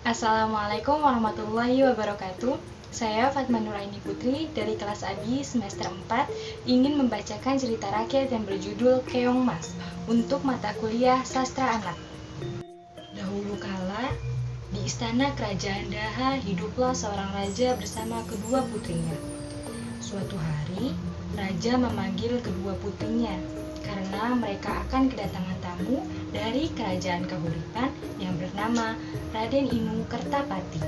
Assalamualaikum warahmatullahi wabarakatuh. Saya Fatma Nuraini Putri dari kelas AB semester 4 ingin membacakan cerita rakyat yang berjudul Keong Mas untuk mata kuliah Sastra Anak. Dahulu kala, di istana kerajaan Daha hiduplah seorang raja bersama kedua putrinya. Suatu hari, raja memanggil kedua putrinya karena mereka akan kedatangan tamu dari kerajaan Kahuripan yang bernama Raden Inu Kertapati.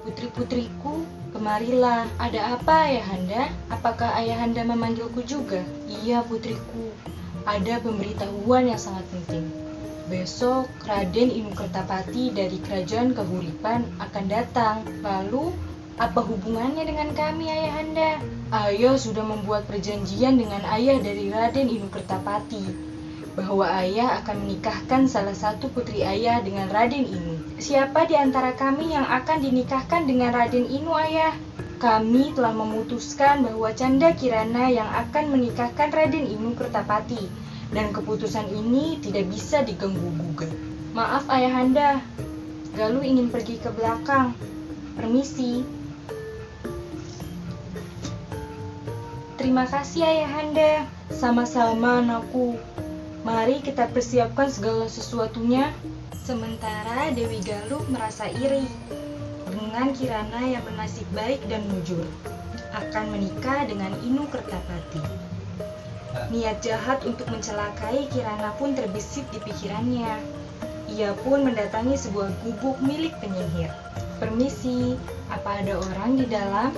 Putri-putriku, kemarilah. Ada apa, Ayahanda? Apakah Ayahanda memanggilku juga? Iya, putriku. Ada pemberitahuan yang sangat penting. Besok, Raden Inu Kertapati dari kerajaan Kahuripan akan datang. Lalu, apa hubungannya dengan kami, Ayahanda? Ayah sudah membuat perjanjian dengan ayah dari Raden Inu Kertapati bahwa ayah akan menikahkan salah satu putri ayah dengan Raden Inu. Siapa di antara kami yang akan dinikahkan dengan Raden Inu, Ayah? Kami telah memutuskan bahwa Canda Kirana yang akan menikahkan Raden Inu Kertapati, dan keputusan ini tidak bisa diganggu-gugat. Maaf, Ayahanda. Galuh ingin pergi ke belakang. Permisi. Terima kasih, Ayahanda. Sama-sama, anakku. Mari kita persiapkan segala sesuatunya. Sementara Dewi Galuh merasa iri dengan Kirana yang bernasib baik dan mujur akan menikah dengan Inu Kertapati. Niat jahat untuk mencelakai Kirana pun terbesit di pikirannya. Ia pun mendatangi sebuah gubuk milik penyihir. Permisi, apa ada orang di dalam?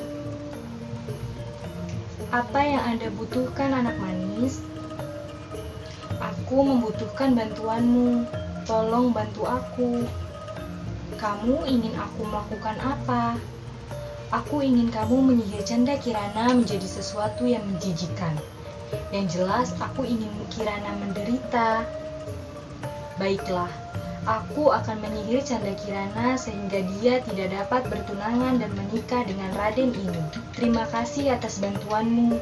Apa yang Anda butuhkan, anak manis? Aku membutuhkan bantuanmu. Tolong bantu aku. Kamu ingin aku melakukan apa? Aku ingin kamu menyihir Canda Kirana menjadi sesuatu yang menjijikan. Yang jelas, aku ingin Kirana menderita. Baiklah, aku akan menyihir Canda Kirana sehingga dia tidak dapat bertunangan dan menikah dengan Raden Inu. Terima kasih atas bantuanmu.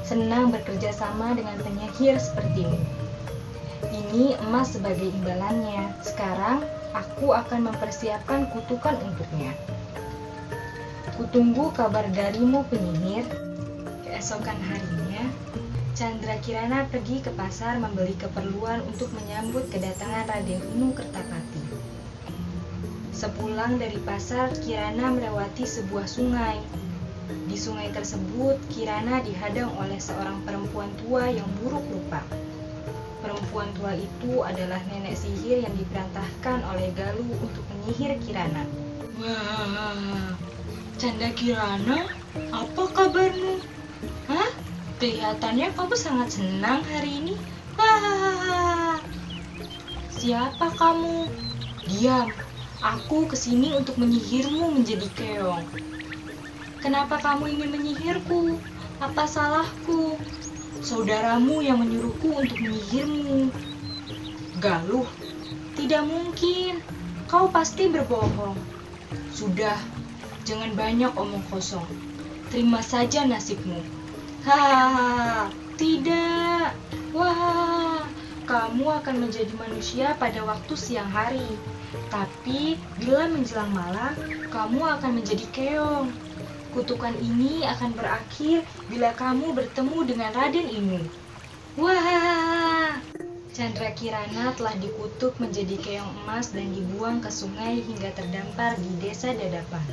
Senang bekerja sama dengan penyihir sepertimu. Ini emas sebagai imbalannya. Sekarang, aku akan mempersiapkan kutukan untuknya. Kutunggu kabar darimu, penyihir. Keesokan harinya, Candra Kirana pergi ke pasar membeli keperluan untuk menyambut kedatangan Raden Inu Kertapati. Sepulang dari pasar, Kirana melewati sebuah sungai. Di sungai tersebut, Kirana dihadang oleh seorang perempuan tua yang buruk rupa. Perempuan tua itu adalah nenek sihir yang diperintahkan oleh Galuh untuk menyihir Kirana. Wah, Canda Kirana, apa kabarmu? Hah? Kelihatannya kamu sangat senang hari ini. Wah, siapa kamu? Diam, aku kesini untuk menyihirmu menjadi keong. Kenapa kamu ingin menyihirku? Apa salahku? Saudaramu yang menyuruhku untuk menyihirmu. Galuh, tidak mungkin. Kau pasti berbohong. Sudah, jangan banyak omong kosong. Terima saja nasibmu. Hahaha, tidak. Wah, kamu akan menjadi manusia pada waktu siang hari. Tapi bila menjelang malam, kamu akan menjadi keong. Kutukan ini akan berakhir bila kamu bertemu dengan Raden Inu. Wah! Candra Kirana telah dikutuk menjadi keong emas dan dibuang ke sungai hingga terdampar di desa Dadapan.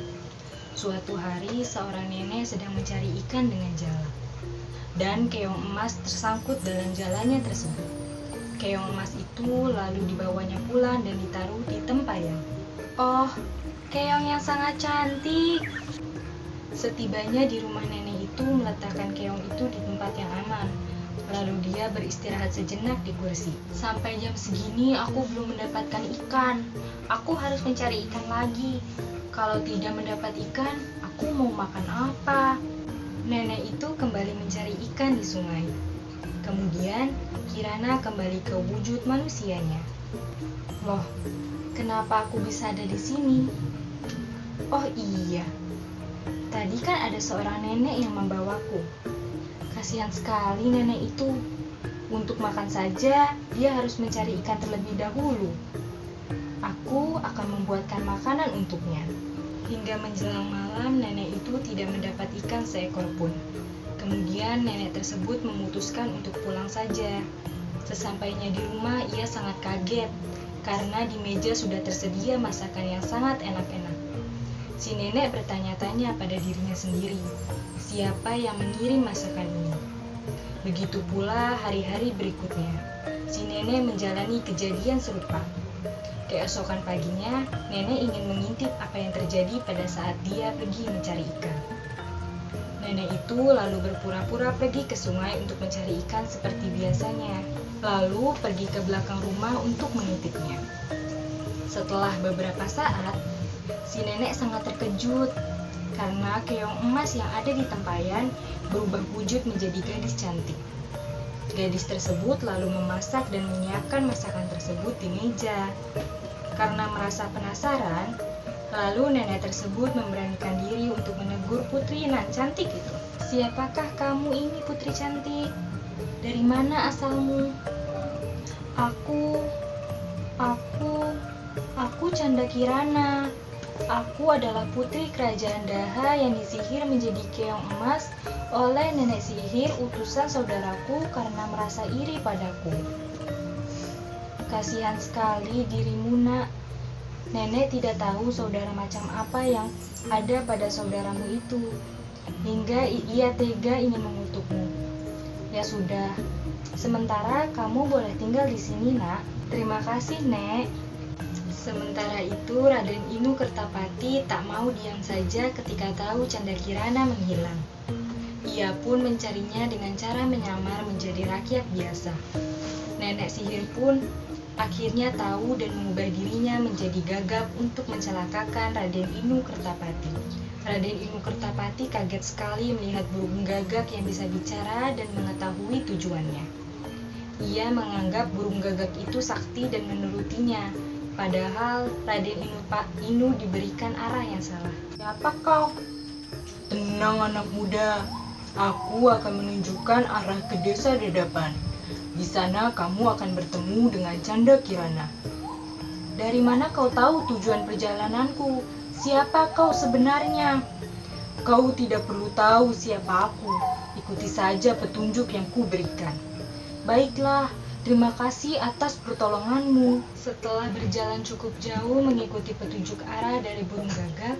Suatu hari, seorang nenek sedang mencari ikan dengan jala. Dan keong emas tersangkut dalam jalannya tersebut. Keong emas itu lalu dibawanya pulang dan ditaruh di tempayang. Oh, keong yang sangat cantik! Setibanya di rumah nenek itu meletakkan keong itu di tempat yang aman. Lalu dia beristirahat sejenak di kursi. Sampai jam segini aku belum mendapatkan ikan. Aku harus mencari ikan lagi. Kalau tidak mendapat ikan, aku mau makan apa? Nenek itu kembali mencari ikan di sungai. Kemudian Kirana kembali ke wujud manusianya. Loh, kenapa aku bisa ada di sini? Oh iya. Tadi kan ada seorang nenek yang membawaku. Kasihan sekali nenek itu. Untuk makan saja, dia harus mencari ikan terlebih dahulu. Aku akan membuatkan makanan untuknya. Hingga menjelang malam, nenek itu tidak mendapat ikan seekor pun. Kemudian nenek tersebut memutuskan untuk pulang saja. Sesampainya di rumah, ia sangat kaget karena di meja sudah tersedia masakan yang sangat enak-enak. Si nenek bertanya-tanya pada dirinya sendiri, siapa yang mengirim masakan ini? Begitu pula hari-hari berikutnya, si nenek menjalani kejadian serupa. Keesokan paginya, nenek ingin mengintip apa yang terjadi pada saat dia pergi mencari ikan. Nenek itu lalu berpura-pura pergi ke sungai untuk mencari ikan seperti biasanya, lalu pergi ke belakang rumah untuk mengintipnya. Setelah beberapa saat, si nenek sangat terkejut karena keong emas yang ada di tempayan berubah wujud menjadi gadis cantik. Gadis tersebut lalu memasak dan menyiapkan masakan tersebut di meja. Karena merasa penasaran, lalu nenek tersebut memberanikan diri untuk menegur putri nan cantik itu. Siapakah kamu ini, putri cantik? Dari mana asalmu? Aku Canda Kirana. Aku adalah putri kerajaan Daha yang disihir menjadi keong emas oleh nenek sihir utusan saudaraku karena merasa iri padaku. Kasihan sekali dirimu, nak. Nenek tidak tahu saudara macam apa yang ada pada saudaramu itu, hingga ia tega ingin mengutukmu. Ya sudah, sementara kamu boleh tinggal di sini, nak. Terima kasih, Nek. Sementara itu, Raden Inu Kertapati tak mau diam saja ketika tahu Canda Kirana menghilang. Ia pun mencarinya dengan cara menyamar menjadi rakyat biasa. Nenek sihir pun akhirnya tahu dan mengubah dirinya menjadi gagap untuk mencelakakan Raden Inu Kertapati. Raden Inu Kertapati kaget sekali melihat burung gagak yang bisa bicara dan mengetahui tujuannya. Ia menganggap burung gagak itu sakti dan menurutinya, padahal Raden Inu diberikan arah yang salah. Siapa kau? Tenang anak muda, aku akan menunjukkan arah ke desa Dadapan. Di sana kamu akan bertemu dengan Canda Kirana. Dari mana kau tahu tujuan perjalananku? Siapa kau sebenarnya? Kau tidak perlu tahu siapa aku. Ikuti saja petunjuk yang kuberikan. Baiklah, terima kasih atas pertolonganmu. Setelah berjalan cukup jauh mengikuti petunjuk arah dari burung gagak,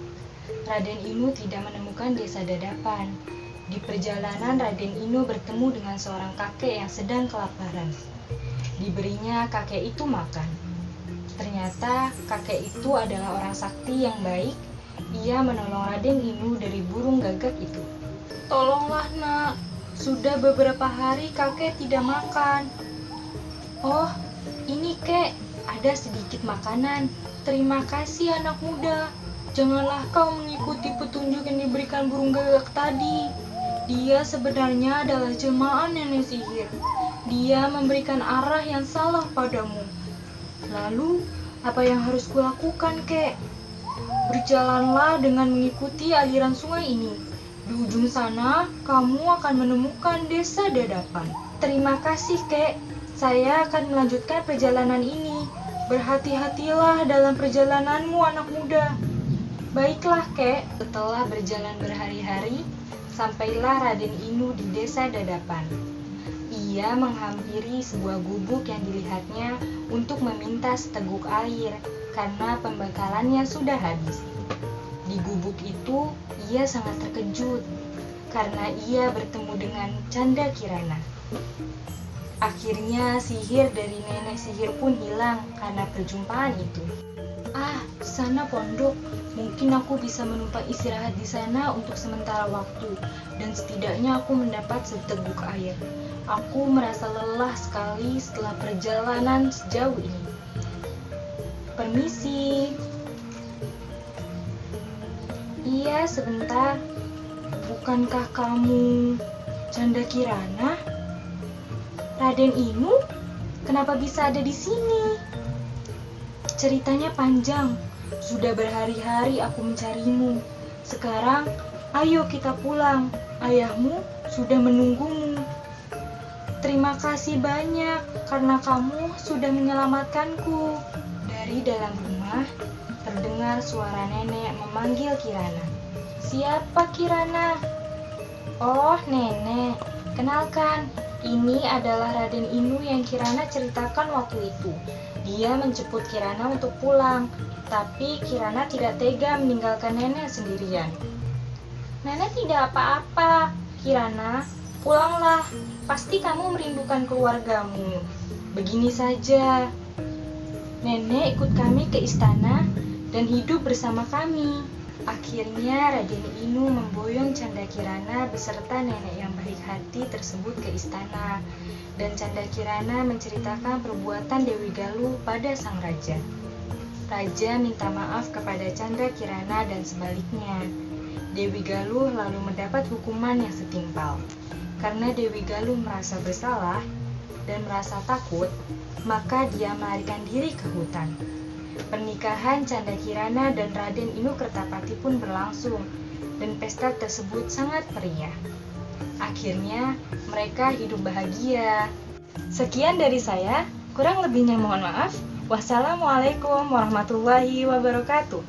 Raden Inu tidak menemukan desa Dadapan. Di perjalanan, Raden Inu bertemu dengan seorang kakek yang sedang kelaparan. Diberinya kakek itu makan. Ternyata kakek itu adalah orang sakti yang baik. Ia menolong Raden Inu dari burung gagak itu. Tolonglah, nak. Sudah beberapa hari kakek tidak makan. Oh, ini kek, ada sedikit makanan. Terima kasih anak muda. Janganlah kau mengikuti petunjuk yang diberikan burung gagak tadi. Dia sebenarnya adalah jelmaan nenek sihir. Dia memberikan arah yang salah padamu. Lalu, apa yang harus kulakukan, kek? Berjalanlah dengan mengikuti aliran sungai ini. Di ujung sana, kamu akan menemukan desa Dadapan. Terima kasih, kek. Saya akan melanjutkan perjalanan ini. Berhati-hatilah dalam perjalananmu, anak muda. Baiklah, kek. Setelah berjalan berhari-hari, sampailah Raden Inu di desa Dadapan. Ia menghampiri sebuah gubuk yang dilihatnya untuk meminta seteguk air karena pembekalannya sudah habis. Di gubuk itu, ia sangat terkejut karena ia bertemu dengan Canda Kirana. Akhirnya sihir dari nenek sihir pun hilang karena perjumpaan itu. Di sana pondok. Mungkin aku bisa menumpang istirahat di sana untuk sementara waktu, dan setidaknya aku mendapat seteguk air. Aku merasa lelah sekali setelah perjalanan sejauh ini. Permisi. Iya, sebentar. Bukankah kamu Canda Kirana? Raden Inu? Kenapa bisa ada di sini? Ceritanya panjang. Sudah berhari-hari aku mencarimu. Sekarang, ayo kita pulang. Ayahmu sudah menunggumu. Terima kasih banyak karena kamu sudah menyelamatkanku. Dari dalam rumah, rumah, terdengar suara nenek memanggil Kirana. "Siapa Kirana?" "Oh, nenek, kenalkan, ini adalah Raden Inu yang Kirana ceritakan waktu itu. Dia menjemput Kirana untuk pulang, tapi Kirana tidak tega meninggalkan nenek sendirian." "Nenek tidak apa-apa, Kirana. Pulanglah, pasti kamu merindukan keluargamu. Begini saja, nenek ikut kami ke istana dan hidup bersama kami." Akhirnya Raden Inu memboyong Canda Kirana beserta nenek yang baik hati tersebut ke istana, dan Canda Kirana menceritakan perbuatan Dewi Galuh pada sang raja. Raja minta maaf kepada Canda Kirana dan sebaliknya. Dewi Galuh lalu mendapat hukuman yang setimpal. Karena Dewi Galuh merasa bersalah dan merasa takut, maka dia melarikan diri ke hutan. Pernikahan Canda Kirana dan Raden Inu Kertapati pun berlangsung, dan pesta tersebut sangat meriah. Akhirnya mereka hidup bahagia. Sekian dari saya, kurang lebihnya mohon maaf. Wassalamualaikum warahmatullahi wabarakatuh.